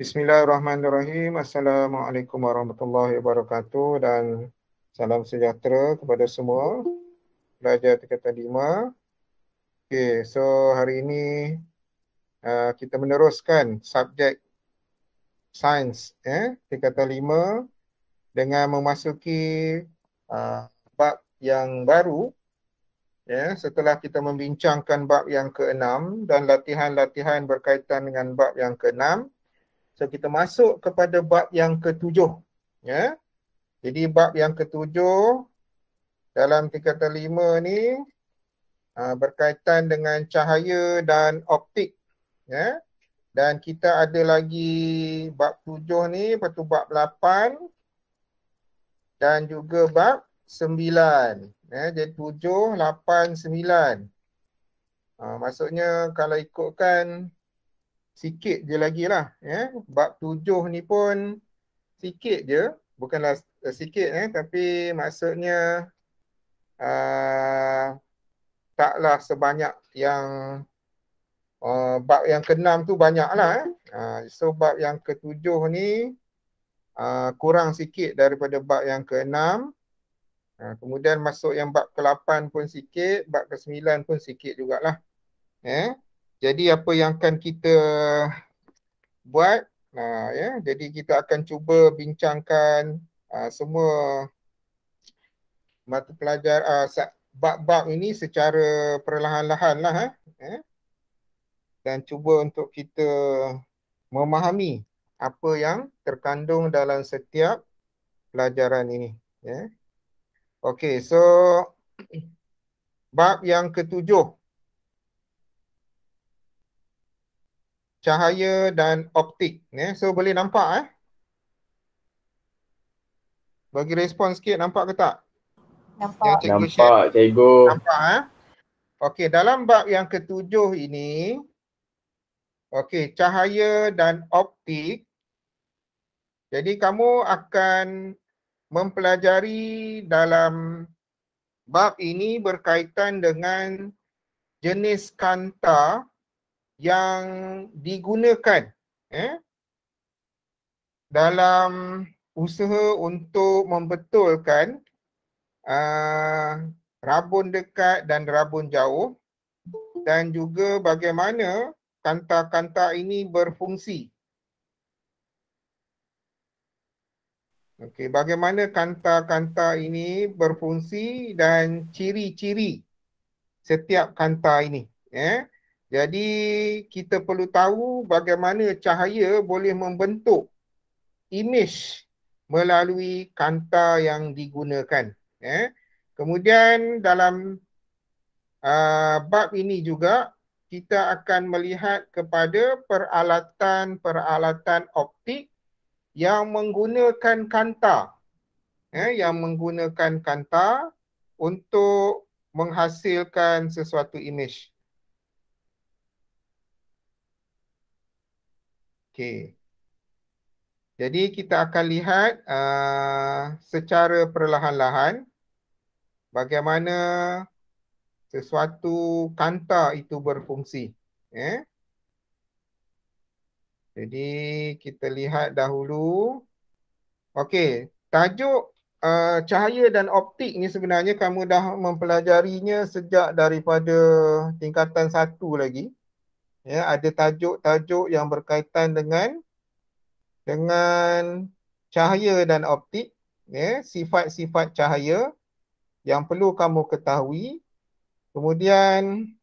Bismillahirrahmanirrahim. Assalamualaikum warahmatullahi wabarakatuh dan salam sejahtera kepada semua pelajar tingkatan 5. Okey, so hari ini kita meneruskan subjek sains tingkatan 5 dengan memasuki bab yang baru setelah kita membincangkan bab yang ke-6 dan latihan-latihan berkaitan dengan bab yang ke-6. So kita masuk kepada bab yang ke-7 ya. Jadi bab yang ke-7 dalam tingkatan 5 ni berkaitan dengan cahaya dan optik ya. Dan kita ada lagi bab 7 ni, lepas tu bab 8 dan juga bab 9 ya. Jadi 7, 8, 9. Maksudnya kalau ikutkan sikit je lagi lah ya. Bab 7 ni pun sikit je, bukanlah sikit tapi maksudnya taklah sebanyak yang bab yang ke-6 tu banyak lah so bab yang ke-7 ni kurang sikit daripada bab yang ke-6. Kemudian masuk yang bab ke-8 pun sikit, bab ke-9 pun sikit jugalah. Jadi apa yang akan kita buat, jadi kita akan cuba bincangkan semua mata pelajar bab-bab ini secara perlahan-lahan lah dan cuba untuk kita memahami apa yang terkandung dalam setiap pelajaran ini Okey, so bab yang ke-7, cahaya dan optik so boleh nampak bagi respon sikit, nampak ke tak? Nampak. Nampak, cikgu. Nampak Okey, dalam bab yang ke-7 ini, okey, cahaya dan optik. Jadi kamu akan mempelajari dalam bab ini berkaitan dengan jenis kanta yang digunakan dalam usaha untuk membetulkan rabun dekat dan rabun jauh, dan juga bagaimana kanta-kanta ini berfungsi. Okey, bagaimana kanta-kanta ini berfungsi dan ciri-ciri setiap kanta ini Jadi kita perlu tahu bagaimana cahaya boleh membentuk imej melalui kanta yang digunakan Kemudian dalam bab ini juga kita akan melihat kepada peralatan-peralatan optik yang menggunakan kanta untuk menghasilkan sesuatu imej. Okey. Jadi kita akan lihat secara perlahan-lahan bagaimana sesuatu kanta itu berfungsi. Jadi kita lihat dahulu. Okey, tajuk cahaya dan optik ni sebenarnya kamu dah mempelajarinya sejak daripada tingkatan 1 lagi. Ada tajuk-tajuk yang berkaitan dengan cahaya dan optik, sifat-sifat cahaya yang perlu kamu ketahui. Kemudian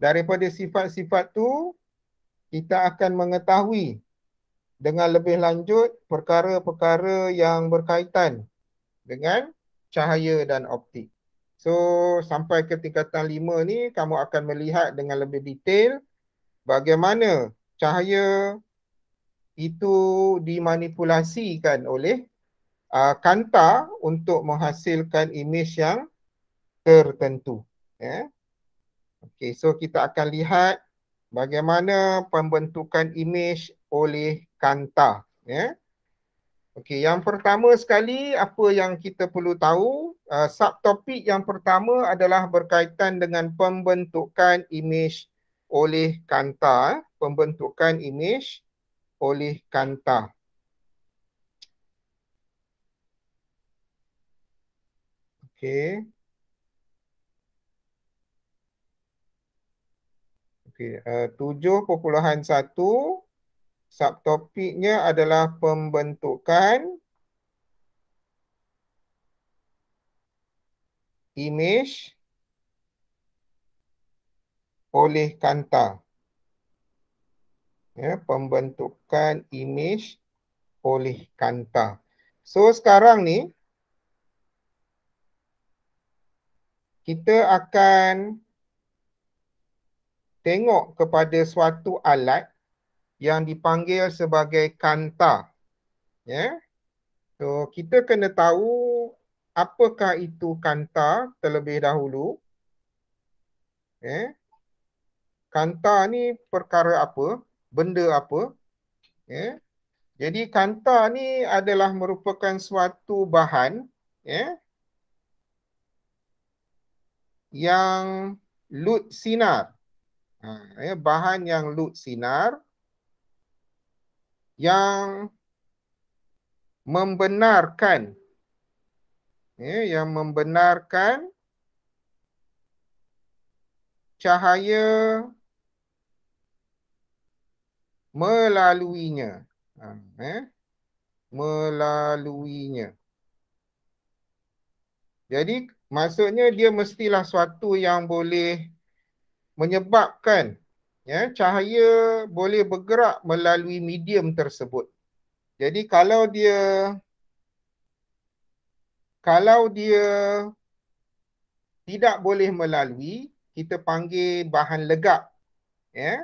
daripada sifat-sifat tu kita akan mengetahui dengan lebih lanjut perkara-perkara yang berkaitan dengan cahaya dan optik. So sampai ke tingkatan 5 ni kamu akan melihat dengan lebih detail bagaimana cahaya itu dimanipulasikan oleh kanta untuk menghasilkan imej yang tertentu. Okey, so kita akan lihat bagaimana pembentukan imej oleh kanta. Okey, yang pertama sekali apa yang kita perlu tahu, subtopik yang pertama adalah berkaitan dengan pembentukan imej oleh kanta. Pembentukan imej oleh kanta. Okey. Okey, 7.1 subtopiknya adalah pembentukan imej oleh kanta. Ya, pembentukan imej oleh kanta. So sekarang ni kita akan tengok kepada suatu alat yang dipanggil sebagai kanta. Ya. So kita kena tahu apakah itu kanta terlebih dahulu. Ya. Kanta ni perkara apa? Benda apa? Ya. Jadi kanta ni adalah merupakan suatu bahan, ya, yang lut sinar. Ya, bahan yang lut sinar yang membenarkan, ya, yang membenarkan cahaya melaluinya. Melaluinya. Jadi maksudnya dia mestilah suatu yang boleh menyebabkan, ya, cahaya boleh bergerak melalui medium tersebut. Jadi kalau dia tidak boleh melalui, kita panggil bahan legap, ya.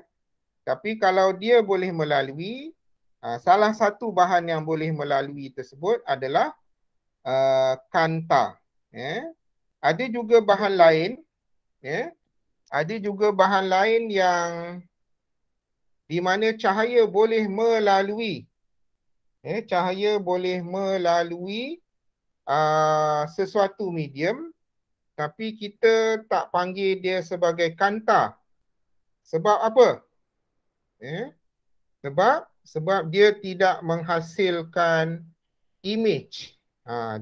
Tapi kalau dia boleh melalui, salah satu bahan yang boleh melalui tersebut adalah kanta, ya. Ada juga bahan lain, ya. Ada juga bahan lain yang di mana cahaya boleh melalui, ya, cahaya boleh melalui sesuatu medium, tapi kita tak panggil dia sebagai kanta. Sebab apa? Ya, sebab dia tidak menghasilkan imej.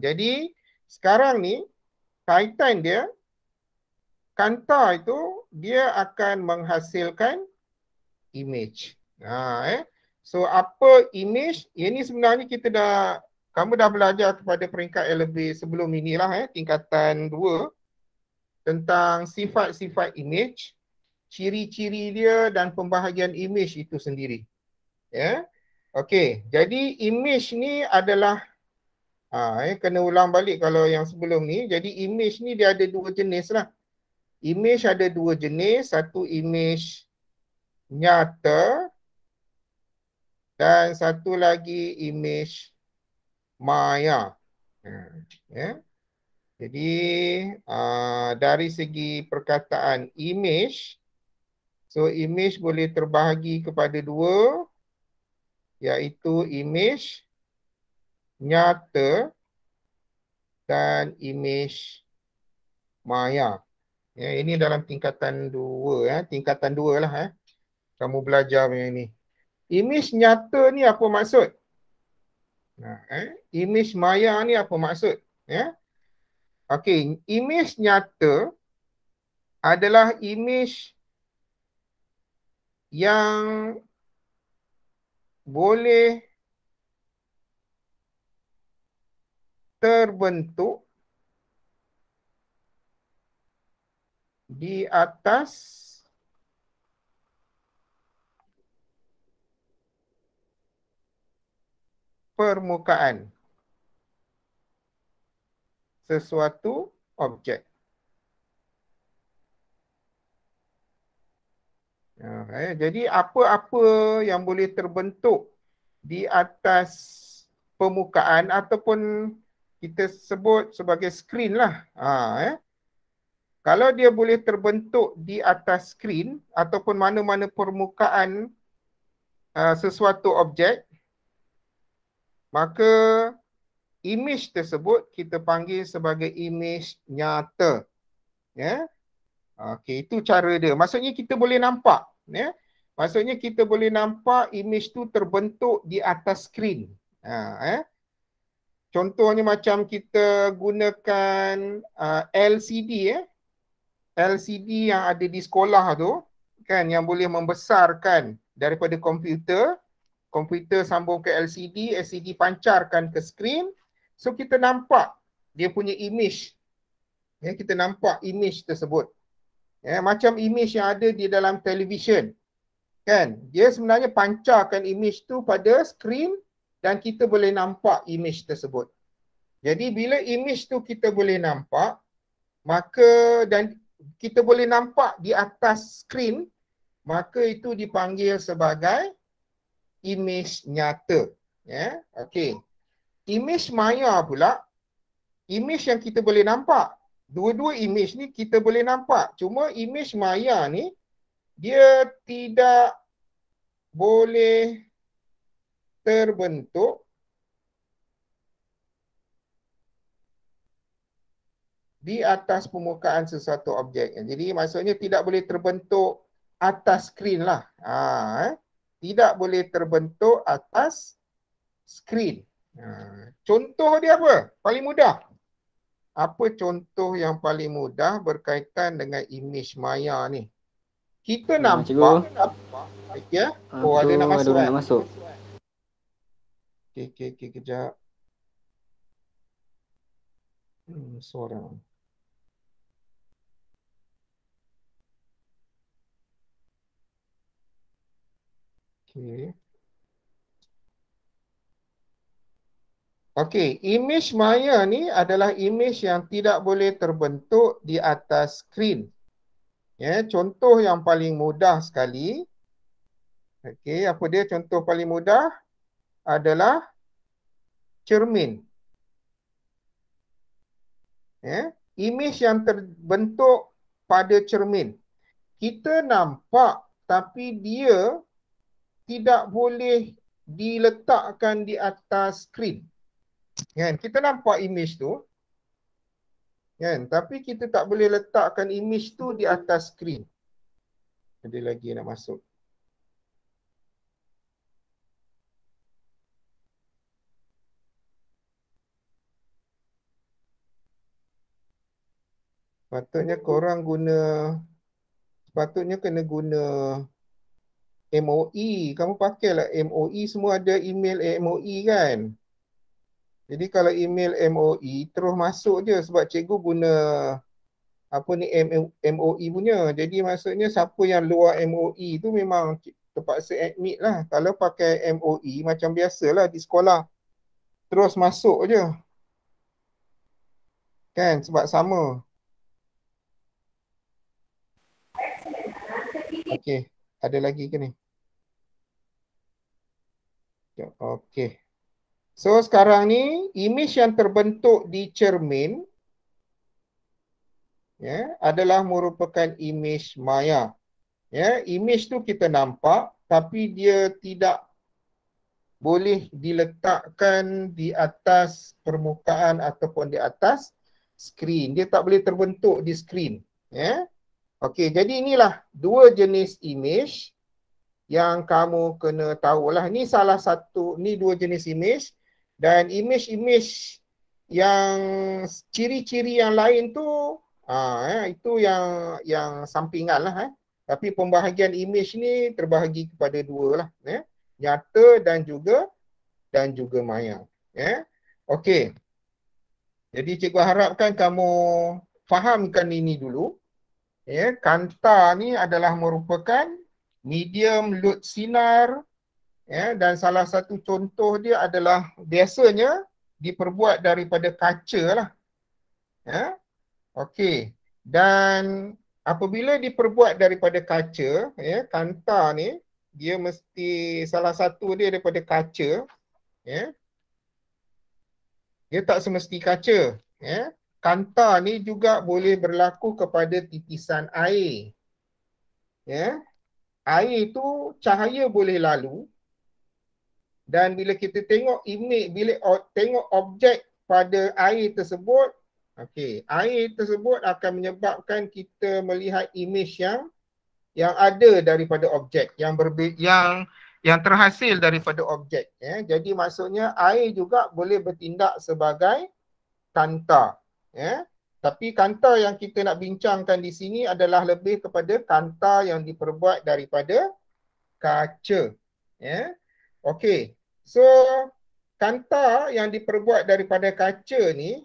Jadi sekarang ni kaitan dia, kanta itu dia akan menghasilkan imej. So apa imej? Ini sebenarnya kamu dah belajar kepada peringkat yang lebih sebelum inilah, tingkatan 2, tentang sifat-sifat imej, ciri-ciri dia dan pembahagian imej itu sendiri. Ya. Okey, jadi imej ni adalah kena ulang balik kalau yang sebelum ni. Jadi imej ni dia ada 2 jenis lah. Imej ada 2 jenis, satu imej nyata dan satu lagi imej maya. Ya. Jadi dari segi perkataan imej, so imej boleh terbahagi kepada 2, iaitu imej nyata dan imej maya. Ya, ini dalam tingkatan 2, tingkatan 2 lah, kamu belajar macam ni. Imej nyata ni apa maksud? Imej maya ni apa maksud? Ya. Okey, imej nyata adalah imej yang boleh terbentuk di atas permukaan sesuatu objek. Jadi apa-apa yang boleh terbentuk di atas permukaan ataupun kita sebut sebagai skrin lah. Kalau dia boleh terbentuk di atas skrin ataupun mana-mana permukaan sesuatu objek, maka imej tersebut kita panggil sebagai imej nyata. Ya. Okey, itu cara dia. Maksudnya kita boleh nampak, ya. Maksudnya kita boleh nampak image tu terbentuk di atas skrin. Contohnya macam kita gunakan LCD LCD yang ada di sekolah tu kan, yang boleh membesarkan daripada komputer, komputer sambung ke LCD, LCD pancarkan ke skrin, so kita nampak dia punya image. Kita nampak image tersebut. Macam image yang ada di dalam televisyen. Kan? Dia sebenarnya pancarkan image tu pada skrin dan kita boleh nampak image tersebut. Jadi bila image tu kita boleh nampak, maka dan kita boleh nampak di atas skrin, maka itu dipanggil sebagai image nyata. Okey. Image maya pula, image yang kita boleh nampak. Dua-dua image ni kita boleh nampak. Cuma image maya ni dia tidak boleh terbentuk di atas permukaan sesuatu objek. Jadi maksudnya tidak boleh terbentuk atas skrin lah. Tidak boleh terbentuk atas skrin. Contoh dia apa? Paling mudah. Apa contoh yang paling mudah berkaitan dengan image maya ni? Kita nampak. Ya? Oh, ada nak masuk kan? Okey, kejap. Suara. Okey. Okey, image maya ni adalah image yang tidak boleh terbentuk di atas skrin. Contoh yang paling mudah sekali. Okey, apa dia contoh paling mudah? Adalah cermin. Image yang terbentuk pada cermin. Kita nampak tapi dia tidak boleh diletakkan di atas skrin. Kita nampak image tu, tapi kita tak boleh letakkan image tu di atas skrin. Ada lagi nak masuk. Patutnya korang sepatutnya kena guna MOE. Kamu pakailah MOE, semua ada email MOE kan. Jadi kalau email MOE terus masuk je sebab cikgu guna apa ni MOE punya. Jadi maksudnya siapa yang luar MOE tu memang terpaksa admit lah. Kalau pakai MOE macam biasalah di sekolah, terus masuk je. Kan sebab sama. Okey, ada lagi ke ni? Okey. So sekarang ni image yang terbentuk di cermin adalah merupakan image maya. Image tu kita nampak tapi dia tidak boleh diletakkan di atas permukaan ataupun di atas skrin. Dia tak boleh terbentuk di skrin. Okey, jadi inilah dua jenis image yang kamu kena tahulah. Ini salah satu, ni dua jenis image. Dan image-image yang ciri-ciri yang lain tu itu yang sampingan lah. Tapi pembahagian image ni terbahagi kepada dua lah. Nyata dan juga maya. Okey. Jadi cikgu harapkan kamu fahamkan ini dulu. Kanta ni adalah merupakan medium load sinar. Dan salah satu contoh dia adalah biasanya diperbuat daripada kaca lah. Okey. Dan apabila diperbuat daripada kaca, kanta ni dia mesti salah satu dia daripada kaca. Dia tak semesti kaca. Kanta ni juga boleh berlaku kepada titisan air. Air tu cahaya boleh lalu. Dan bila kita tengok image, bila tengok objek pada air tersebut, air tersebut akan menyebabkan kita melihat image yang yang ada daripada objek, yang terhasil daripada objek. Jadi maksudnya air juga boleh bertindak sebagai kanta. Tapi kanta yang kita nak bincangkan di sini adalah lebih kepada kanta yang diperbuat daripada kaca. Okey. So kanta yang diperbuat daripada kaca ni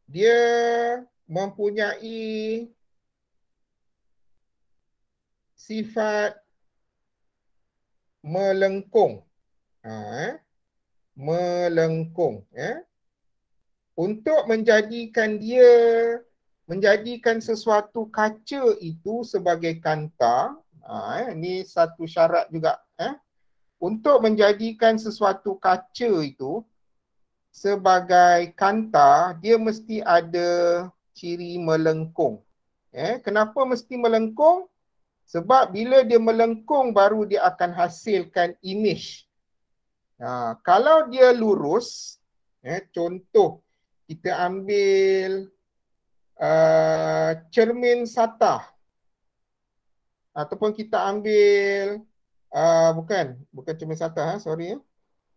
dia mempunyai sifat melengkung. Melengkung. Untuk menjadikan sesuatu kaca itu sebagai kanta, ini satu syarat juga. Untuk menjadikan sesuatu kaca itu sebagai kanta, dia mesti ada ciri melengkung. Kenapa mesti melengkung? Sebab bila dia melengkung baru dia akan hasilkan image. Kalau dia lurus, contoh kita ambil cermin satah ataupun kita ambil bukan cermin satah, sorry.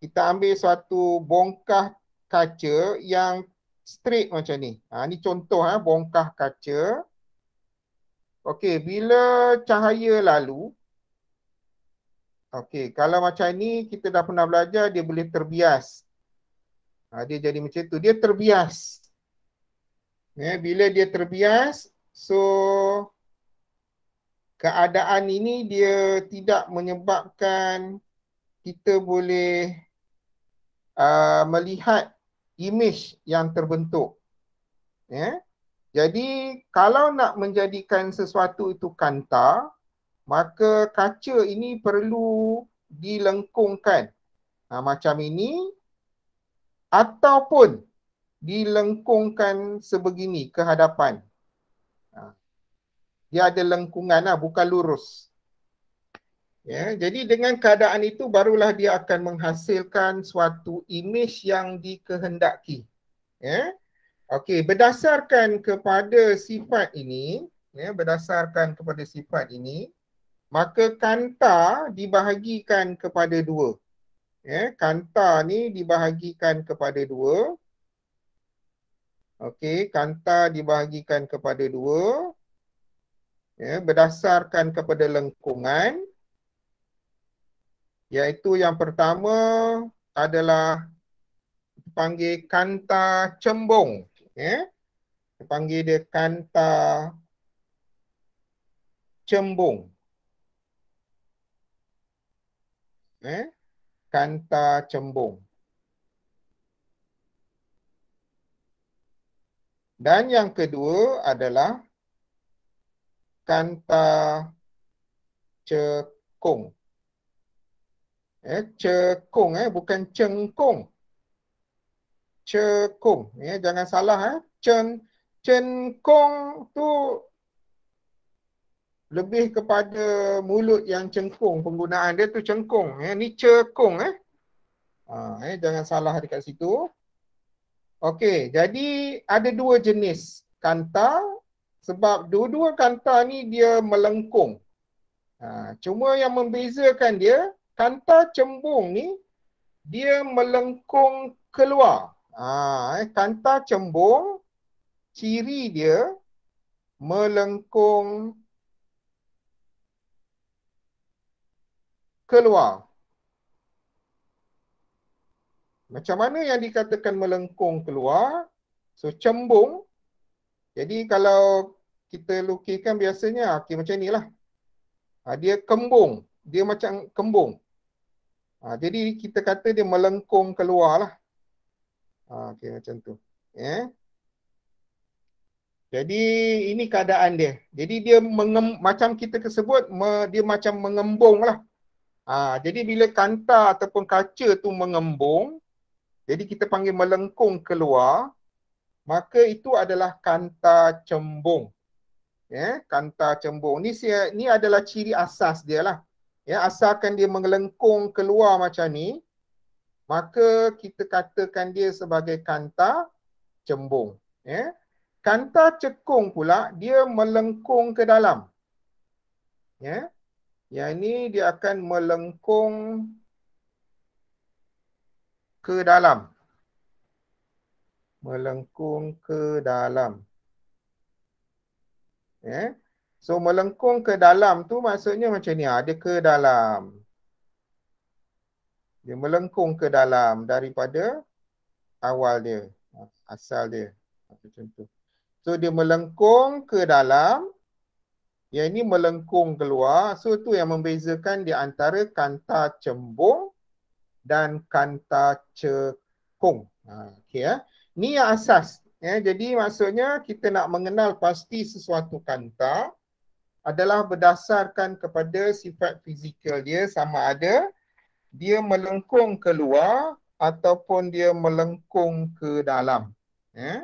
Kita ambil suatu bongkah kaca yang straight macam ni. Ni contoh bongkah kaca. Okey, bila cahaya lalu, okey, kalau macam ni kita dah pernah belajar, dia boleh terbias. Dia jadi macam tu, dia terbias. Bila dia terbias, so keadaan ini dia tidak menyebabkan kita boleh melihat image yang terbentuk. Jadi kalau nak menjadikan sesuatu itu kanta, maka kaca ini perlu dilengkungkan. Macam ini ataupun dilengkungkan sebegini ke hadapan. Dia ada lengkungan, bukan lurus. Jadi dengan keadaan itu barulah dia akan menghasilkan suatu image yang dikehendaki. Okey, berdasarkan kepada sifat ini, maka kanta dibahagikan kepada dua. Kanta ni dibahagikan kepada dua. Okey, kanta dibahagikan kepada dua. Berdasarkan kepada lengkungan. Iaitu yang pertama adalah dipanggil kanta cembung. Dipanggil dia kanta cembung. Kanta cembung. Dan yang kedua adalah kanta cekung. Cekung, bukan cengkung. Cekung, jangan salah. Cengkung tu lebih kepada mulut yang cengkung, penggunaan dia tu cengkung. Ni cekung. Jangan salah dekat situ. Okey, jadi ada dua jenis kanta, sebab dua-dua kanta ni dia melengkung. Cuma yang membezakan dia, kanta cembung ni dia melengkung keluar. Kanta cembung, ciri dia melengkung keluar. Macam mana yang dikatakan melengkung keluar? So cembung. Jadi kalau kita lukiskan biasanya macam ni lah. Dia kembung. Dia macam kembung. Jadi kita kata dia melengkung keluar lah. Okey, macam tu. Jadi ini keadaan dia. Jadi dia macam kita sebut, dia macam mengembung lah. Jadi bila kanta ataupun kaca tu mengembung, jadi kita panggil melengkung keluar, maka itu adalah kanta cembung. Kanta cembung. Ni adalah ciri asas dia lah. Asalkan dia melengkung keluar macam ni, maka kita katakan dia sebagai kanta cembung. Kanta cekung pula, dia melengkung ke dalam. Ya. Yang ini dia akan melengkung ke dalam. Melengkung ke dalam. Ya. So melengkung ke dalam tu maksudnya macam ni. Dia ke dalam. Dia melengkung ke dalam daripada awal dia. Asal dia. Macam tu. So dia melengkung ke dalam. Yang ini melengkung keluar. So tu yang membezakan di antara kanta cembung dan kanta cekung. Okey ya. Ni yang asas. Ya, jadi maksudnya kita nak mengenal pasti sesuatu kanta adalah berdasarkan kepada sifat fizikal dia, sama ada dia melengkung keluar ataupun dia melengkung ke dalam. Ya.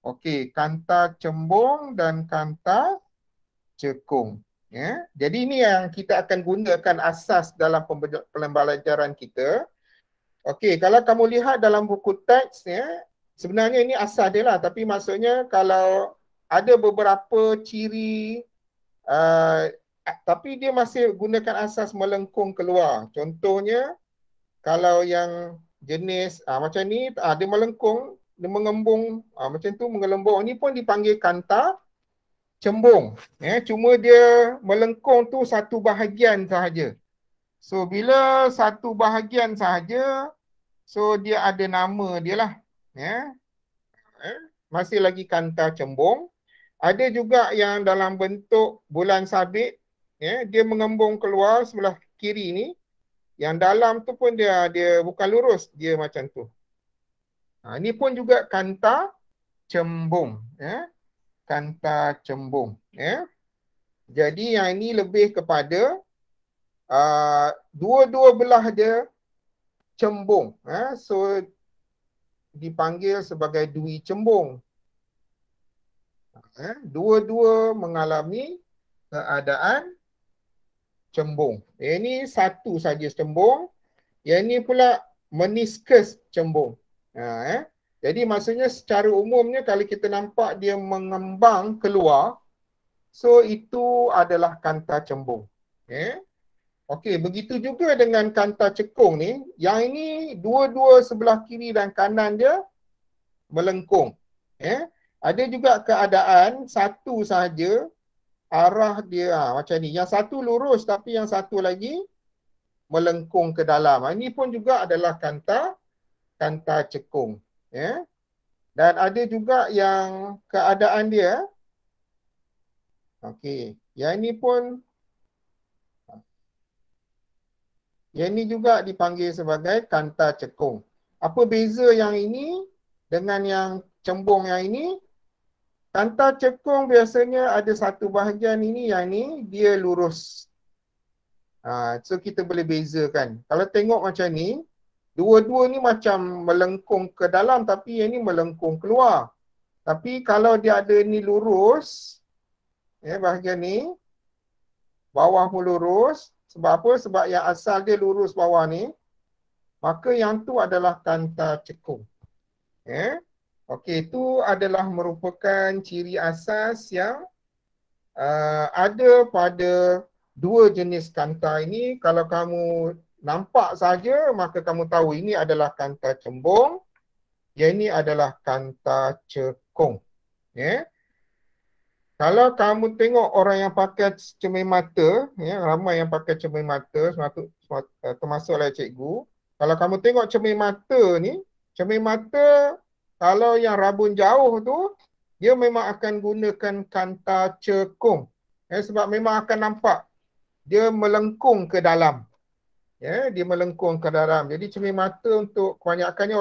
Okey, kanta cembung dan kanta cekung. Ya. Jadi ini yang kita akan gunakan asas dalam pembelajaran kita. Okey, kalau kamu lihat dalam buku teks, ya, sebenarnya ini asas dia lah. Tapi maksudnya kalau ada beberapa ciri, tapi dia masih gunakan asas melengkung keluar. Contohnya, kalau yang jenis macam ni, dia melengkung, dia mengembung, macam tu mengelembung. Ini pun dipanggil kanta cembung. Ya, cuma dia melengkung tu satu bahagian sahaja. So bila satu bahagian sahaja, so dia ada nama dia lah. Ya. Masih lagi kanta cembung. Ada juga yang dalam bentuk bulan sabit. Ya, dia mengembung keluar sebelah kiri ni. Yang dalam tu pun dia bukan lurus, dia macam tu. Ini pun juga kanta cembung. Ya. Kanta cembung. Ya. Jadi yang ini lebih kepada dua-dua belah dia cembung. So dipanggil sebagai dui cembung. Dua-dua mengalami keadaan cembung. Ini satu saja cembung. Yang ini pula meniskus cembung. Jadi maksudnya secara umumnya kalau kita nampak dia mengembang keluar, so itu adalah kanta cembung. Okey, begitu juga dengan kanta cekung ni. Yang ini dua-dua sebelah kiri dan kanan dia melengkung. Ada juga keadaan satu sahaja arah dia macam ni. Yang satu lurus tapi yang satu lagi melengkung ke dalam. Ini pun juga adalah kanta cekung. Dan ada juga yang keadaan dia. Okey, yang ini pun juga dipanggil sebagai kanta cekung. Apa beza yang ini dengan yang cembung yang ini? Kanta cekung biasanya ada satu bahagian ini, yang ini dia lurus. So kita boleh bezakan. Kalau tengok macam ni, dua-dua ni macam melengkung ke dalam tapi yang ni melengkung keluar. Tapi kalau dia ada ni lurus, bahagian ni, bawah pun lurus. Sebab apa? Sebab yang asal dia lurus bawah ni, maka yang tu adalah kanta cekung. Okey, itu adalah merupakan ciri asas yang ada pada dua jenis kanta ini. Kalau kamu nampak saja, maka kamu tahu ini adalah kanta cembung, yang ini adalah kanta cekung. Kalau kamu tengok orang yang pakai cermin mata, ramai yang pakai cermin mata, termasuklah cikgu. Kalau kamu tengok cermin mata ni, cermin mata kalau yang rabun jauh tu, dia memang akan gunakan kanta cekung. Sebab memang akan nampak dia melengkung ke dalam. Dia melengkung ke dalam. Jadi cermin mata untuk kebanyakannya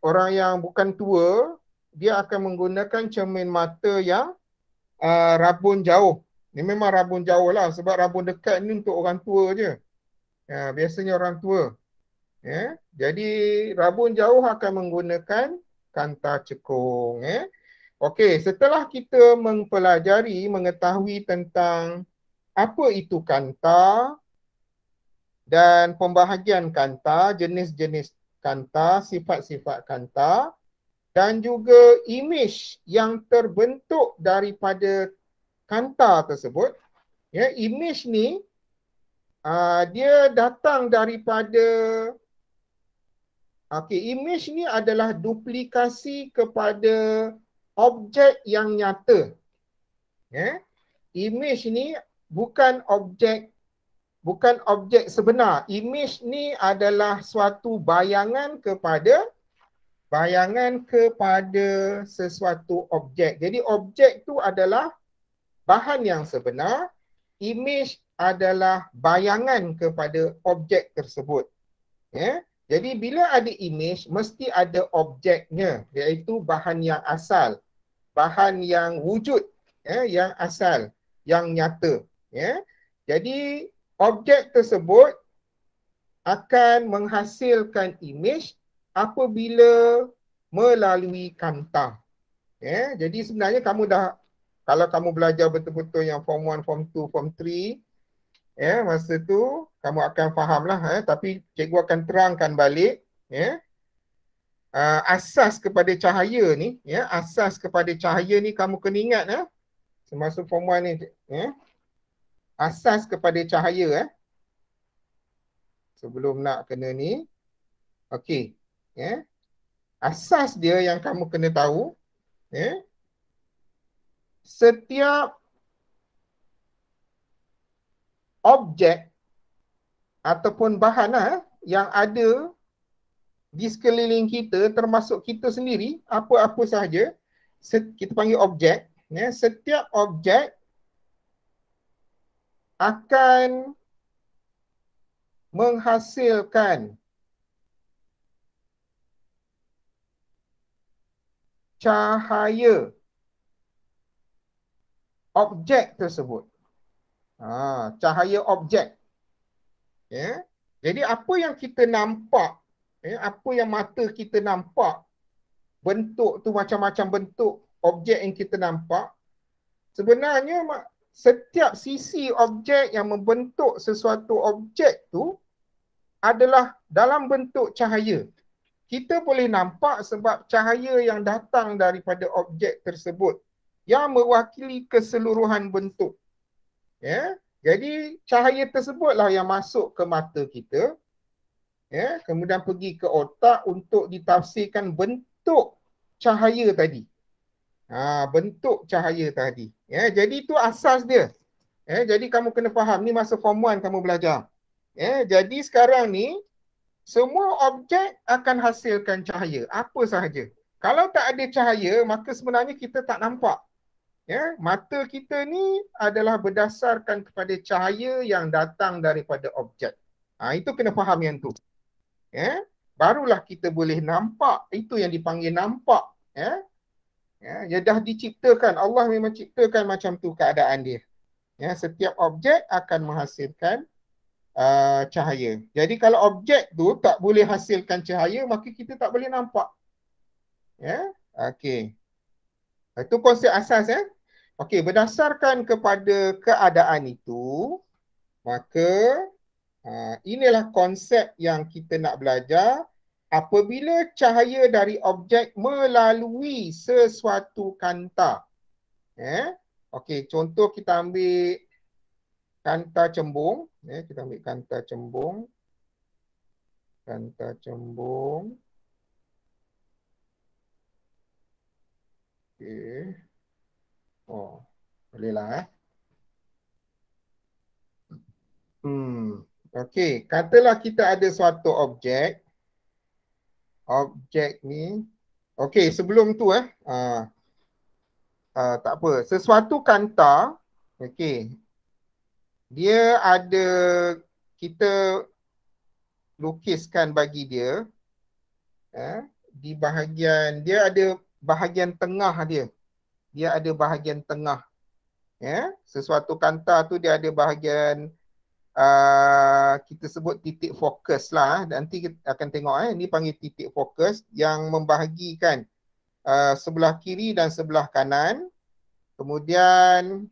orang yang bukan tua, dia akan menggunakan cermin mata yang rabun jauh. Ni memang rabun jauh lah, sebab rabun dekat ni untuk orang tua je. Biasanya orang tua. Jadi rabun jauh akan menggunakan kanta cekung. Okey, setelah kita mempelajari, mengetahui tentang apa itu kanta dan pembahagian kanta, jenis-jenis kanta, sifat-sifat kanta, dan juga imej yang terbentuk daripada kanta tersebut, Ya, image ni dia datang daripada image ni adalah duplikasi kepada objek yang nyata. Ya. Image ni bukan objek sebenar. Image ni adalah suatu bayangan kepada sesuatu objek. Jadi objek tu adalah bahan yang sebenar, image adalah bayangan kepada objek tersebut. Ya. Jadi bila ada image, mesti ada objeknya, iaitu bahan yang asal, bahan yang wujud, yang asal, yang nyata. Ya. Jadi objek tersebut akan menghasilkan image apabila melalui kanta. Ya. Jadi sebenarnya kalau kamu belajar betul-betul yang form 1, form 2, form 3, masa tu kamu akan fahamlah, tapi cikgu akan terangkan balik, asas kepada cahaya ni, asas kepada cahaya ni kamu kena ingat, semasa form 1 ni, asas kepada cahaya, sebelum nak kena ni, okey, asas dia yang kamu kena tahu, setiap objek ataupun bahan yang ada di sekeliling kita, termasuk kita sendiri, apa-apa sahaja, kita panggil objek, setiap objek akan menghasilkan cahaya objek tersebut. Cahaya objek. Jadi apa yang kita nampak, apa yang mata kita nampak, bentuk tu macam-macam bentuk objek yang kita nampak, sebenarnya setiap sisi objek yang membentuk sesuatu objek tu adalah dalam bentuk cahaya. Kita boleh nampak sebab cahaya yang datang daripada objek tersebut yang mewakili keseluruhan bentuk. Jadi cahaya tersebutlah yang masuk ke mata kita, kemudian pergi ke otak untuk ditafsirkan bentuk cahaya tadi. Bentuk cahaya tadi. Jadi itu asas dia. Jadi kamu kena faham, ni masa form 1 kamu belajar. Jadi sekarang ni semua objek akan hasilkan cahaya, apa sahaja. Kalau tak ada cahaya, maka sebenarnya kita tak nampak. Mata kita ni adalah berdasarkan kepada cahaya yang datang daripada objek. Itu kena faham yang tu. Barulah kita boleh nampak. Itu yang dipanggil nampak. Dia dah diciptakan. Allah memang ciptakan macam tu keadaan dia. Setiap objek akan menghasilkan cahaya. Jadi kalau objek tu tak boleh hasilkan cahaya, maka kita tak boleh nampak. Okey. Itu konsep asas. Okey, berdasarkan kepada keadaan itu, maka inilah konsep yang kita nak belajar apabila cahaya dari objek melalui sesuatu kanta. Okey, contoh kita ambil kanta cembung. Kita ambil kanta cembung. Kanta cembung. Okey. Bolehlah. Okey, katalah kita ada suatu objek. Objek ni. Okey, sebelum tu tak apa. Sesuatu kanta, okey. Dia ada, kita lukiskan bagi dia, di bahagian, dia ada bahagian tengah dia. Dia ada bahagian tengah. Sesuatu kanta tu dia ada bahagian, kita sebut titik fokus lah. Nanti kita akan tengok, ini panggil titik fokus yang membahagikan sebelah kiri dan sebelah kanan. Kemudian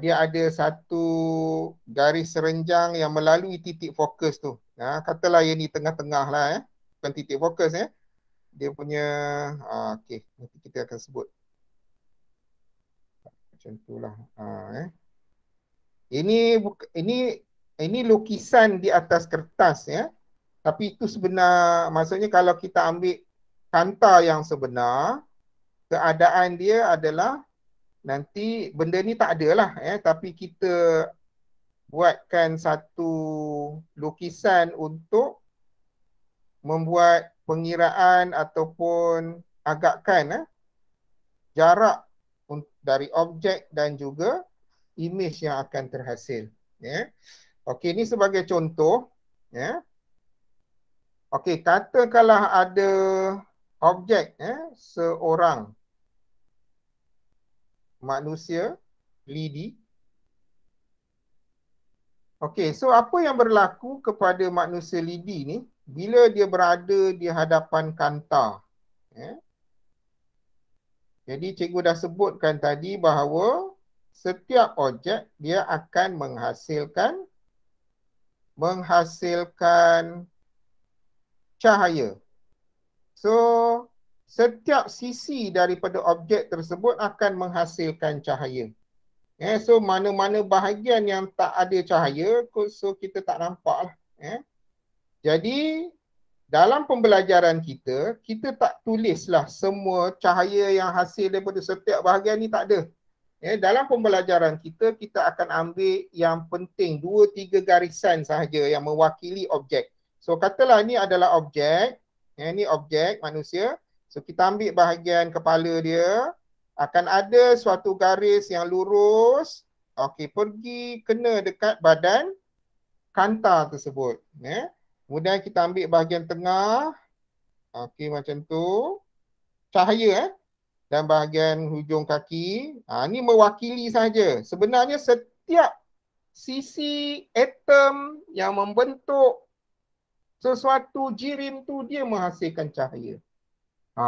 dia ada satu garis serenjang yang melalui titik fokus tu. Katalah yang ni tengah-tengah lah. Bukan titik fokus. Dia punya, okey, nanti kita akan sebut. Macam tu lah. Ini lukisan di atas kertas ya. Tapi itu sebenar, maksudnya kalau kita ambil kanta yang sebenar, keadaan dia adalah nanti benda ni tak ada lah tapi kita buatkan satu lukisan untuk membuat pengiraan ataupun agakkan jarak dari objek dan juga image yang akan terhasil. Ya. Okey, ini sebagai contoh. Ya. Okey, katakanlah ada objek seorang manusia lidi. Okey, so apa yang berlaku kepada manusia lidi ni bila dia berada di hadapan kanta? Ya. Jadi cikgu dah sebutkan tadi bahawa setiap objek dia akan menghasilkan cahaya. So, setiap sisi daripada objek tersebut akan menghasilkan cahaya. So, mana-mana bahagian yang tak ada cahaya, so kita tak nampak lah. Jadi, dalam pembelajaran kita, kita tak tulislah semua cahaya yang hasil daripada setiap bahagian ni, tak ada. Dalam pembelajaran kita, kita akan ambil yang penting 2-3 garisan sahaja yang mewakili objek. So katalah ni adalah objek, ni objek manusia. So kita ambil bahagian kepala dia, akan ada suatu garis yang lurus, okey, pergi kena dekat badan kanta tersebut. Kemudian kita ambil bahagian tengah, okey macam tu, cahaya dan bahagian hujung kaki. Ini mewakili saja. Sebenarnya setiap sisi atom yang membentuk sesuatu jirim tu dia menghasilkan cahaya.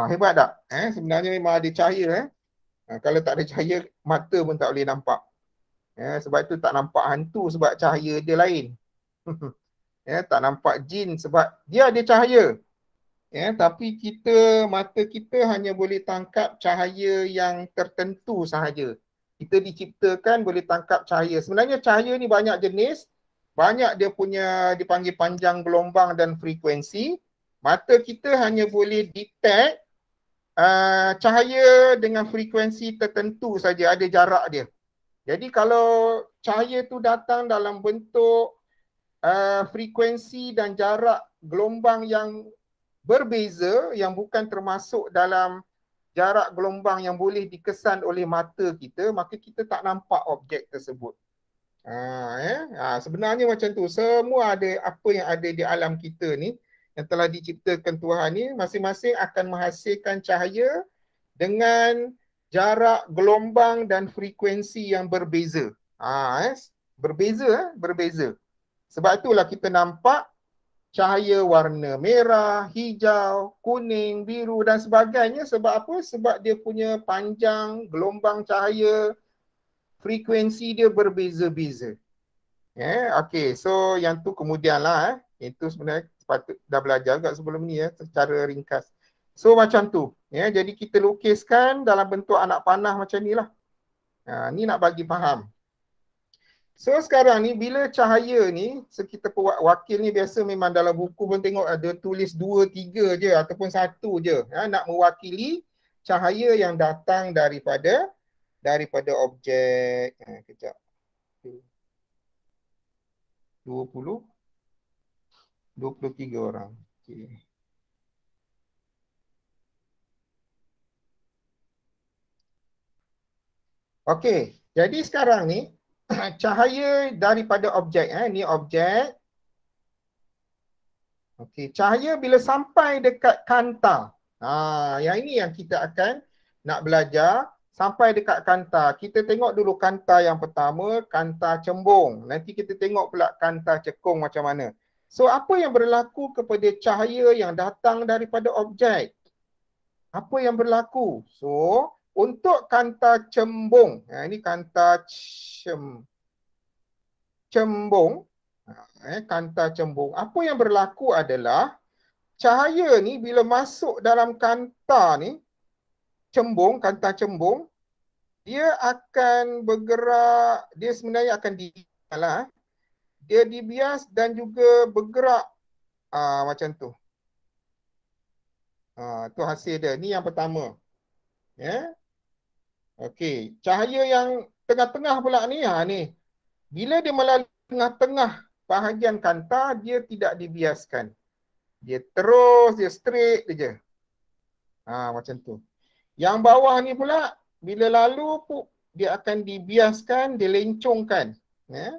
Hebat tak? Sebenarnya memang ada cahaya. Kalau tak ada cahaya, mata pun tak boleh nampak. Sebab itu tak nampak hantu sebab cahaya dia lain. Tak nampak jin sebab dia ada cahaya. Tapi mata kita hanya boleh tangkap cahaya yang tertentu sahaja. Kita diciptakan boleh tangkap cahaya. Sebenarnya cahaya ni banyak jenis. Banyak dia punya dipanggil panjang gelombang dan frekuensi. Mata kita hanya boleh detect cahaya dengan frekuensi tertentu saja, ada jarak dia. Jadi kalau cahaya tu datang dalam bentuk frekuensi dan jarak gelombang yang berbeza, yang bukan termasuk dalam jarak gelombang yang boleh dikesan oleh mata kita, maka kita tak nampak objek tersebut. Sebenarnya macam tu. Semua ada apa yang ada di alam kita ni yang telah diciptakan Tuhan ni, masing-masing akan menghasilkan cahaya dengan jarak gelombang dan frekuensi yang berbeza. Berbeza. Sebab itulah kita nampak cahaya warna merah, hijau, kuning, biru dan sebagainya. Sebab apa? Sebab dia punya panjang, gelombang cahaya, frekuensi dia berbeza-beza. Okey, so yang tu kemudian lah. Itu sebenarnya sepatut dah belajar agak sebelum ni secara ringkas. So macam tu. Jadi kita lukiskan dalam bentuk anak panah macam ni lah. Ni nak bagi faham. So sekarang ni bila cahaya ni, kita wakil ni biasa memang dalam buku pun tengok ada tulis 2-3 je ataupun 1 je. Nak mewakili cahaya yang datang daripada objek. Kejap. 23 orang. Okay. Okey, jadi sekarang ni cahaya daripada objek, ni objek. Okey, cahaya bila sampai dekat kanta. Yang ini yang kita akan nak belajar. Sampai dekat kanta. Kita tengok dulu kanta yang pertama, kanta cembung. Nanti kita tengok pula kanta cekung macam mana. So, apa yang berlaku kepada cahaya yang datang daripada objek? Apa yang berlaku? So, untuk kanta cembung, ini kanta cembung, kanta cembung. Apa yang berlaku adalah cahaya ni bila masuk dalam kanta ni, kanta cembung, dia akan bergerak, dia sebenarnya akan lah. Dia dibias dan juga bergerak macam tu. Tu hasil dia. Ni yang pertama. Ya. Okey. Cahaya yang tengah-tengah pula ni. Ni. Bila dia melalui tengah-tengah bahagian kanta, dia tidak dibiaskan. Dia terus, dia straight je. Macam tu. Yang bawah ni pula, bila lalu dia akan dibiaskan, dilencongkan. Ya.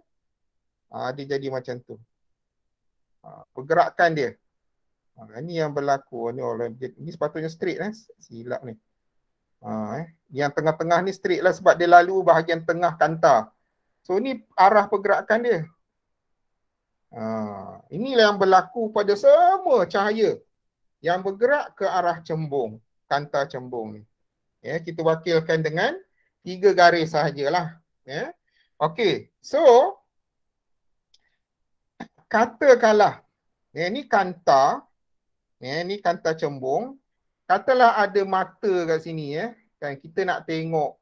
Dia jadi macam tu. Pergerakan dia. Ini yang berlaku. Ini sepatutnya straight. Silap ni. Yang tengah-tengah ni straight lah sebab dia lalu bahagian tengah kanta. So ni arah pergerakan dia. Inilah yang berlaku pada semua cahaya yang bergerak ke arah cembung, kanta cembung ni. Ya, kita wakilkan dengan 3 garis sahajalah. Ya. Okey, so katakanlah ni kanta, ni kanta cembung. Katalah ada mata kat sini ya. Kan kita nak tengok.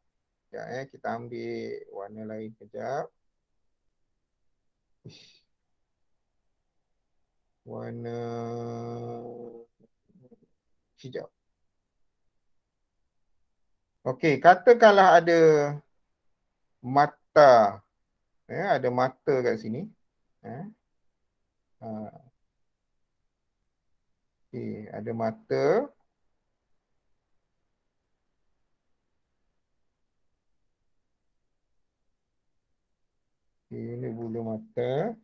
Ya, kita ambil warna lain kejap. Warna hijau. Okey, katakanlah ada mata. Ya, ada mata kat sini. Ya. Okey, ada mata. Okey, ini bulu mata.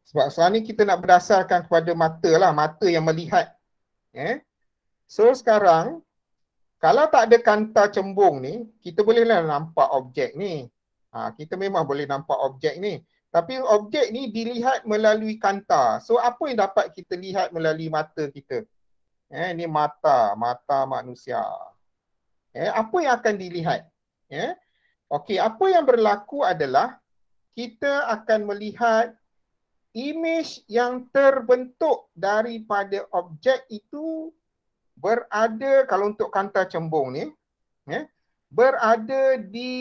Sebab sekarang ni kita nak berdasarkan kepada mata lah, mata yang melihat. So sekarang, kalau tak ada kanta cembung ni, kita bolehlah nampak objek ni. Kita memang boleh nampak objek ni. Tapi objek ni dilihat melalui kanta. So apa yang dapat kita lihat melalui mata kita? Ini mata manusia. Apa yang akan dilihat? Okey, apa yang berlaku adalah kita akan melihat imej yang terbentuk daripada objek itu berada, kalau untuk kanta cembung ni, berada di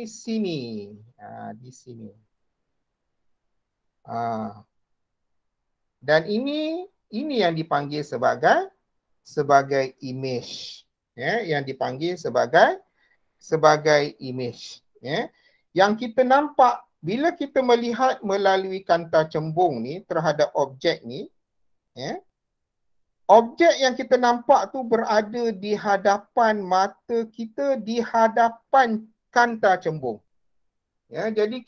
sini. Di sini. Dan ini yang dipanggil sebagai imej. Yang dipanggil sebagai imej. Yang kita nampak bila kita melihat melalui kanta cembung ni terhadap objek ni, objek yang kita nampak tu berada di hadapan mata kita, di hadapan kanta cembung. Jadi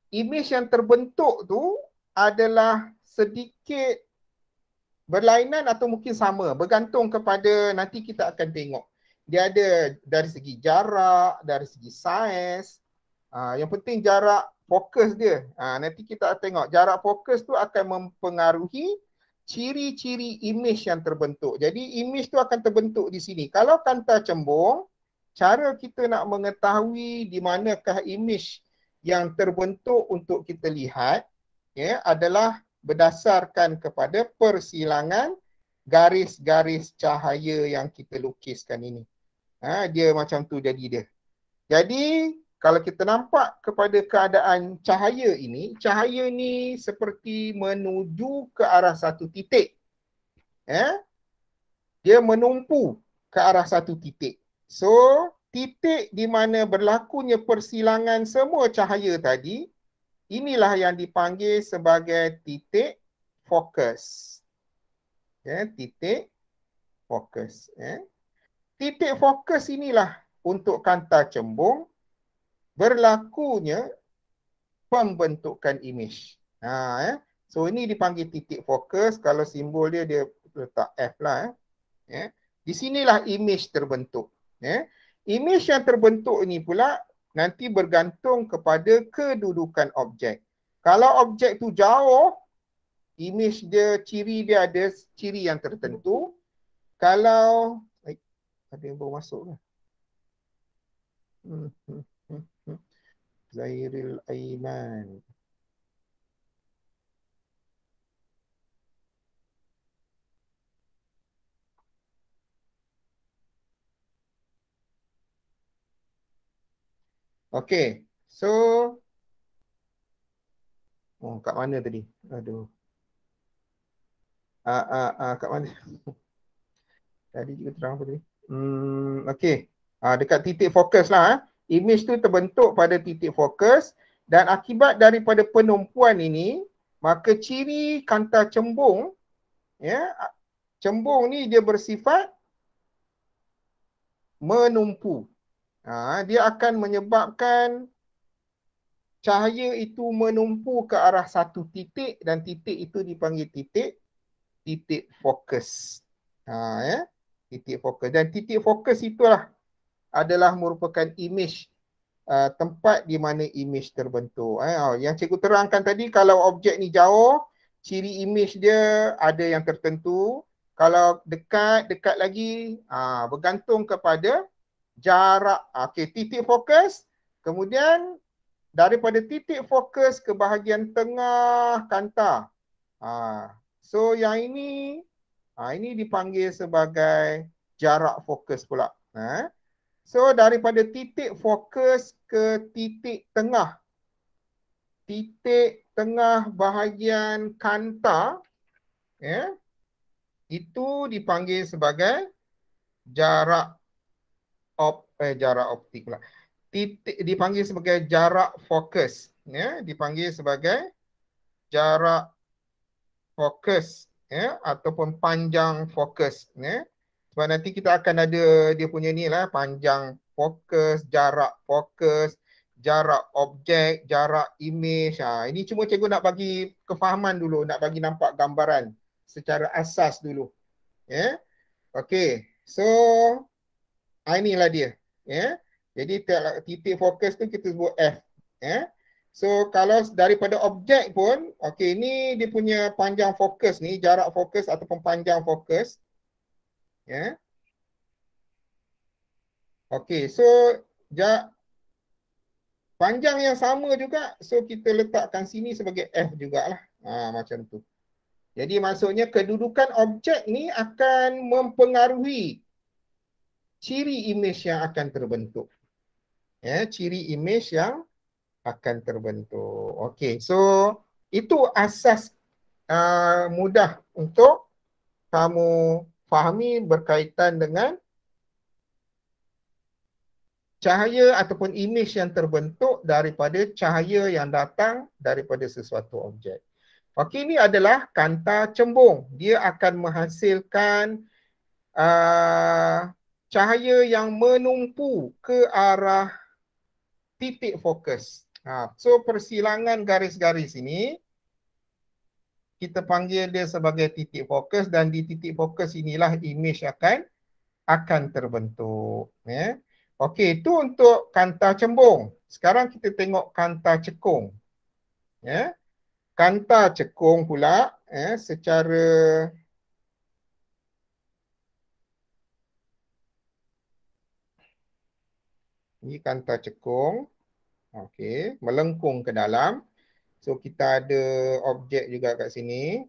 imej yang terbentuk tu adalah sedikit berlainan atau mungkin sama, bergantung kepada nanti kita akan tengok. Dia ada dari segi jarak, dari segi saiz. Yang penting jarak fokus dia. Nanti kita tengok jarak fokus tu akan mempengaruhi ciri-ciri imej yang terbentuk. Jadi imej tu akan terbentuk di sini. Kalau kanta cembung, cara kita nak mengetahui di manakah imej yang terbentuk untuk kita lihat adalah berdasarkan kepada persilangan garis-garis cahaya yang kita lukiskan ini. Dia macam tu jadi dia. Jadi kalau kita nampak kepada keadaan cahaya ini, cahaya ni seperti menuju ke arah satu titik. Dia menumpu ke arah satu titik. So, titik di mana berlakunya persilangan semua cahaya tadi, inilah yang dipanggil sebagai titik fokus. Titik fokus. Titik fokus inilah untuk kanta cembung berlakunya pembentukan imej. So ini dipanggil titik fokus. Kalau simbol dia letak F lah. Di sinilah imej terbentuk. Imej yang terbentuk ini pula nanti bergantung kepada kedudukan objek. Kalau objek tu jauh, imej dia, ciri dia ada ciri yang tertentu. Kalau ada yang baru masuk ke? Zairil Aiman. Okey. So, kat mana tadi? Aduh. Kat mana? Tadi juga terang apa tadi? Okey. Dekat titik fokus lah. Image tu terbentuk pada titik fokus dan akibat daripada penumpuan ini, maka ciri kanta cembung, ya, cembung ni dia bersifat menumpu. Dia akan menyebabkan cahaya itu menumpu ke arah satu titik dan titik itu dipanggil titik fokus. Ya, titik fokus. Dan titik fokus itulah adalah merupakan image, tempat di mana image terbentuk. Yang cikgu terangkan tadi, kalau objek ni jauh, ciri image dia ada yang tertentu. Kalau dekat lagi, bergantung kepada jarak. Okey, titik fokus. Kemudian daripada titik fokus ke bahagian tengah kanta. So yang ini dipanggil sebagai jarak fokus pula. So daripada titik fokus ke titik tengah bahagian kanta, itu dipanggil sebagai jarak optik pula. Dipanggil sebagai jarak fokus, dipanggil sebagai jarak fokus, ataupun panjang fokus, sebab nanti kita akan ada dia punya ni lah, panjang fokus, jarak objek, jarak image. Ini cuma cikgu nak bagi kefahaman dulu, nak bagi nampak gambaran secara asas dulu. Okey, so inilah dia. Jadi titik fokus tu kita sebut F. So kalau daripada objek pun, okey, ni dia punya panjang fokus ni, jarak fokus ataupun panjang fokus. Okey, so panjang yang sama juga, so kita letakkan sini sebagai F jugalah. Macam tu. Jadi maksudnya kedudukan objek ni akan mempengaruhi ciri image yang akan terbentuk. Ciri image yang akan terbentuk. Okey, so itu asas mudah untuk kamu fahami berkaitan dengan cahaya ataupun image yang terbentuk daripada cahaya yang datang daripada sesuatu objek. Okey, ini adalah kanta cembung. Dia akan menghasilkan cahaya yang menumpu ke arah titik fokus. So persilangan garis-garis ini kita panggil dia sebagai titik fokus, dan di titik fokus inilah image akan terbentuk. Okey, itu untuk kanta cembung. Sekarang kita tengok kanta cekung. Kanta cekung pula, secara ini kanta cekung. Okey, melengkung ke dalam. So kita ada objek juga kat sini.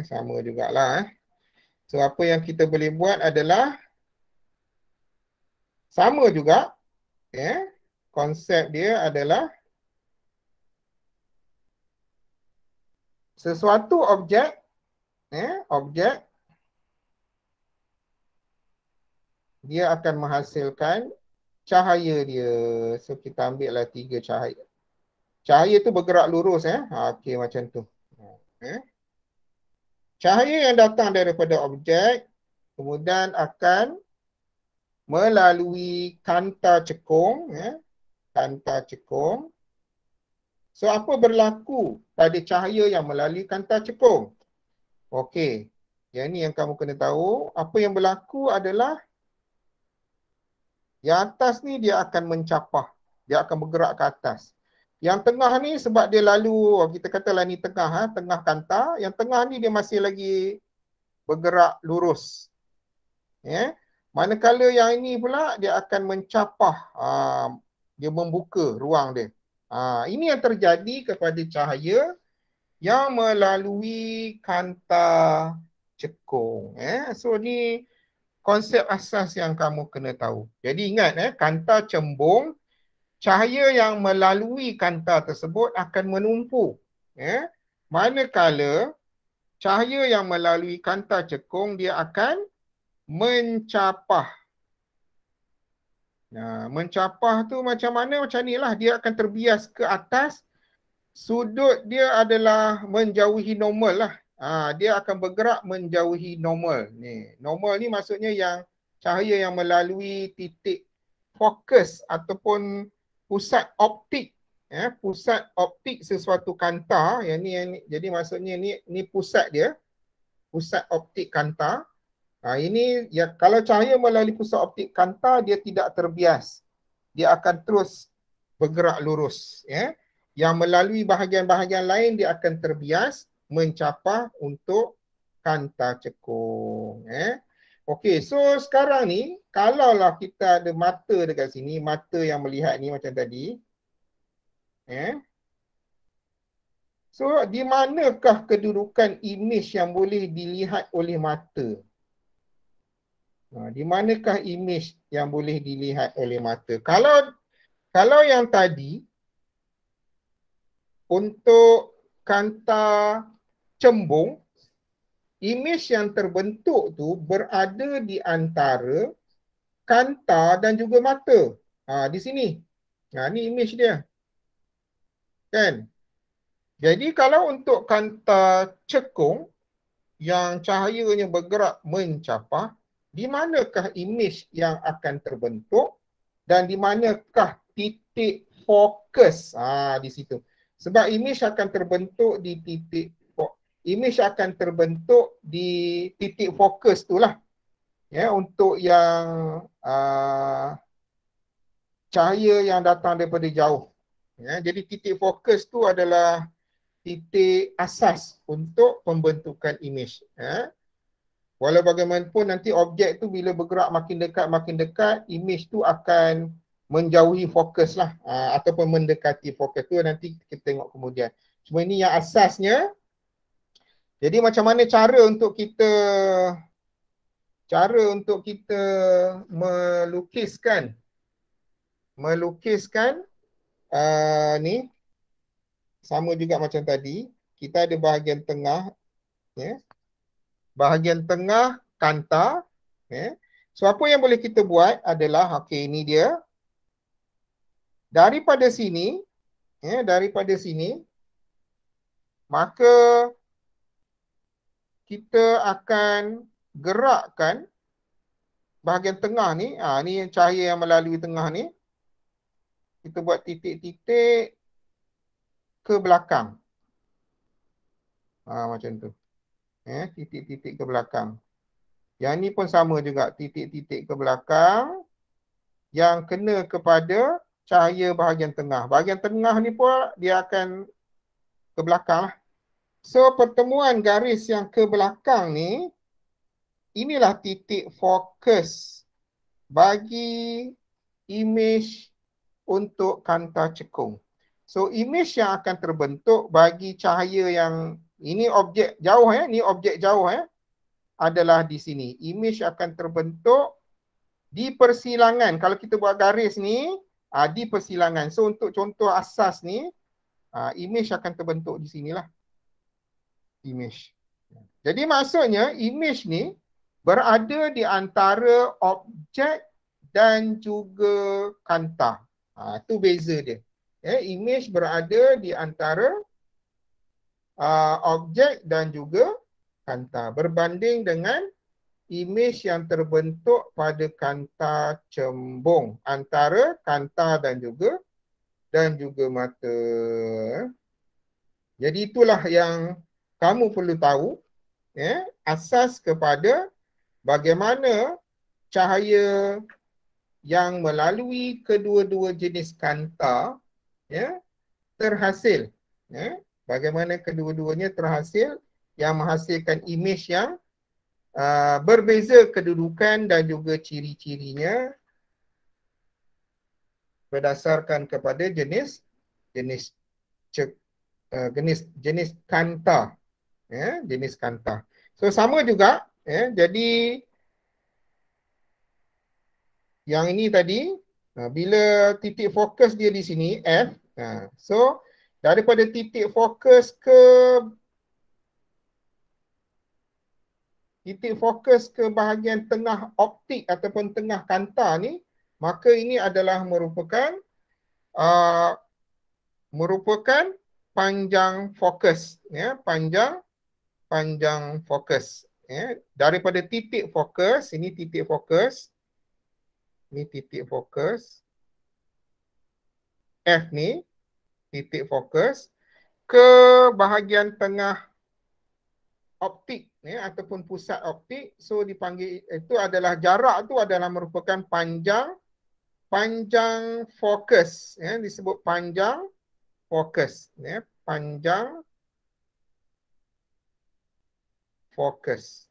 Sama jugalah. So apa yang kita boleh buat adalah sama juga. Konsep dia adalah sesuatu objek, dia akan menghasilkan cahaya dia. So kita ambil lah 3 cahaya. Cahaya tu bergerak lurus. Okey, macam tu. Cahaya yang datang daripada objek kemudian akan melalui kanta cekung. Kanta cekung. So apa berlaku pada cahaya yang melalui kanta cekung? Okey, yang ni yang kamu kena tahu. Apa yang berlaku adalah yang atas ni dia akan mencapah. Dia akan bergerak ke atas. Yang tengah ni sebab dia lalu, kita katalah ni tengah, tengah kanta. Yang tengah ni dia masih lagi bergerak lurus. Manakala yang ini pula dia akan mencapah, dia membuka ruang dia. Ini yang terjadi kepada cahaya yang melalui kanta cekung. So ni konsep asas yang kamu kena tahu. Jadi ingat kanta cembung, cahaya yang melalui kanta tersebut akan menumpuk. Manakala cahaya yang melalui kanta cekung dia akan mencapah. Nah, mencapah tu macam mana? Macam ni lah, dia akan terbias ke atas. Sudut dia adalah menjauhi normal lah. Dia akan bergerak menjauhi normal. Ni, normal ni maksudnya yang cahaya yang melalui titik fokus ataupun pusat optik. Pusat optik sesuatu kanta. Yang ni, jadi maksudnya ni pusat dia. Pusat optik kanta. Ini ya, kalau cahaya melalui pusat optik kanta dia tidak terbias. Dia akan terus bergerak lurus. Yang melalui bahagian-bahagian lain dia akan terbias mencapah untuk kanta cekung. Okey, so sekarang ni kalaulah kita ada mata dekat sini, mata yang melihat ni macam tadi. So di manakah kedudukan imej yang boleh dilihat oleh mata? Di manakah imej yang boleh dilihat oleh mata? Kalau yang tadi untuk kanta cembung, imej yang terbentuk tu berada di antara kanta dan juga mata. Di sini. Ni imej dia. Kan? Jadi kalau untuk kanta cekung yang cahayanya bergerak mencapah, di manakah imej yang akan terbentuk dan di manakah titik fokus di situ. Sebab imej akan terbentuk di titik fokus itulah. Untuk yang cahaya yang datang daripada jauh. Jadi titik fokus tu adalah titik asas untuk pembentukan imej. Walau bagaimanapun nanti objek tu bila bergerak makin dekat, imej tu akan menjauhi fokus lah. Ataupun mendekati fokus tu nanti kita tengok kemudian. Cuma ini yang asasnya. Jadi macam mana cara untuk kita melukiskan ni sama juga macam tadi. Kita ada bahagian tengah. Bahagian tengah kanta. So apa yang boleh kita buat adalah, ini dia. Daripada sini, maka kita akan gerakkan bahagian tengah ni. Ni yang cahaya yang melalui tengah ni. Kita buat titik-titik ke belakang. Macam tu. Titik-titik ke belakang. Yang ni pun sama juga, titik-titik ke belakang yang kena kepada cahaya bahagian tengah. Bahagian tengah ni pun dia akan ke belakang. So pertemuan garis yang ke belakang ni, inilah titik fokus bagi imej untuk kanta cekung. So imej yang akan terbentuk bagi cahaya yang ini objek jauh ni objek jauh adalah di sini. Imej akan terbentuk di persilangan. Kalau kita buat garis ni di persilangan. So untuk contoh asas ni imej akan terbentuk di sinilah. Imej. Jadi maksudnya imej ni berada di antara objek dan juga kanta. Itu beza dia. Imej berada di antara objek dan juga kanta berbanding dengan imej yang terbentuk pada kanta cembung antara kanta dan juga mata. Jadi itulah yang kamu perlu tahu, asas kepada bagaimana cahaya yang melalui kedua-dua jenis kanta terhasil. Bagaimana kedua-duanya terhasil yang menghasilkan imej yang berbeza kedudukan dan juga ciri-cirinya berdasarkan kepada jenis kanta. Jenis kanta. So sama juga, jadi Yang ini tadi, bila titik fokus dia di sini, F. So, daripada titik fokus ke bahagian tengah optik ataupun tengah kanta ni, maka ini adalah uh, merupakan panjang fokus, ya, panjang fokus, ya. Daripada titik fokus, ini titik fokus, F ni titik fokus ke bahagian tengah optik, ya, ataupun pusat optik. So dipanggil, itu adalah jarak tu adalah merupakan panjang fokus, ya, disebut panjang fokus, ya, panjang fokus.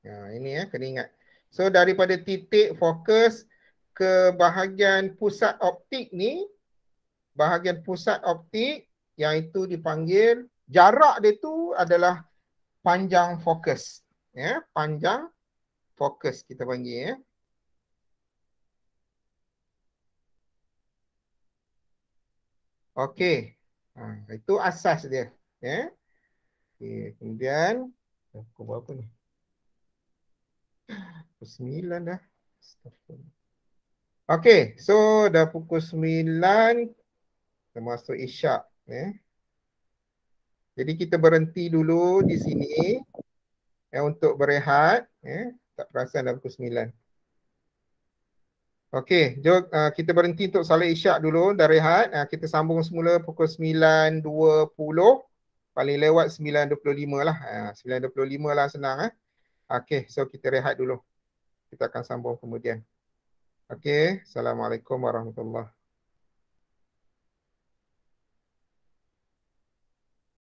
Ini ya, kena ingat. So daripada titik fokus ke bahagian pusat optik ni, bahagian pusat optik yang itu dipanggil, jarak dia tu adalah panjang fokus, ya, panjang fokus kita panggil, ya. Okey. Itu asas dia, ya. Okey, kemudian pukul berapa ni? Pukul 9 dah. Okey, so dah pukul 9 termasuk isyak, ya. Jadi kita berhenti dulu di sini, ya, untuk berehat, ya. Tak perasan dah pukul 9. Okey, jom kita berhenti untuk salat isyak dulu, dah rehat. Kita sambung semula pukul 9.20. Paling lewat 9.25 lah. 9.25 lah, senang. Okey, so kita rehat dulu. Kita akan sambung kemudian. Okey, Assalamualaikum warahmatullahi wabarakatuh.